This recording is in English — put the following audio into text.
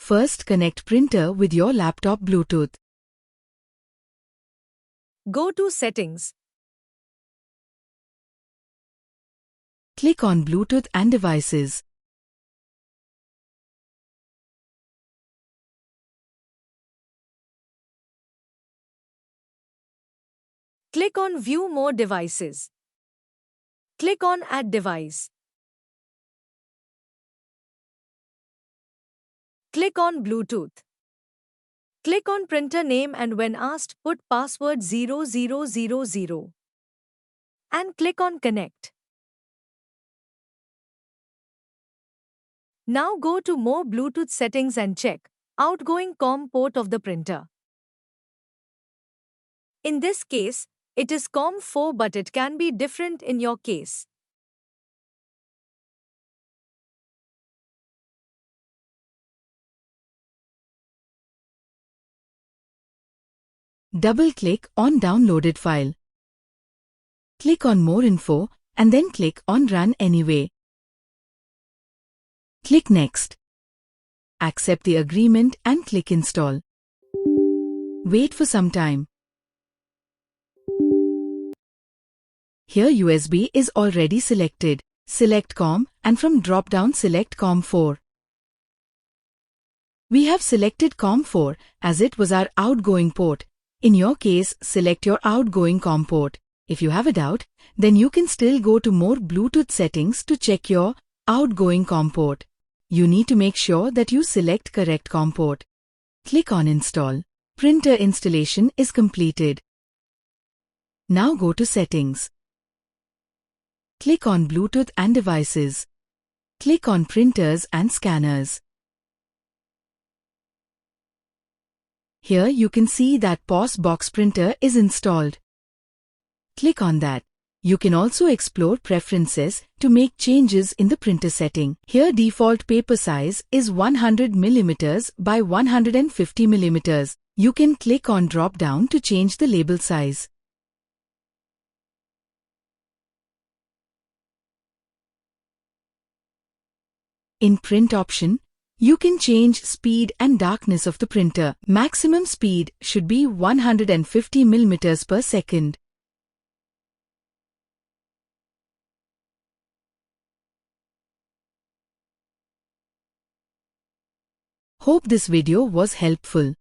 First, connect printer with your laptop Bluetooth. Go to Settings. Click on Bluetooth and Devices. Click on View More Devices. Click on Add Device. Click on Bluetooth. Click on printer name and when asked, put password 0000 and click on Connect. Now go to More Bluetooth settings and check outgoing COM port of the printer. In this case, it is COM4 but it can be different in your case. Double-click on downloaded file. Click on More Info and then click on Run Anyway. Click Next. Accept the agreement and click Install. Wait for some time. Here USB is already selected. Select COM and from drop-down select COM4. We have selected COM4 as it was our outgoing port. In your case, select your outgoing COM port. If you have a doubt, then you can still go to More Bluetooth settings to check your outgoing COM port. You need to make sure that you select correct COM port. Click on Install. Printer installation is completed. Now go to Settings. Click on Bluetooth and Devices. Click on Printers and Scanners. Here you can see that PosBox printer is installed. Click on that. You can also explore preferences to make changes in the printer setting. Here default paper size is 100 mm by 150 mm. You can click on drop down to change the label size. In print option, you can change speed and darkness of the printer. Maximum speed should be 150 mm per second. Hope this video was helpful.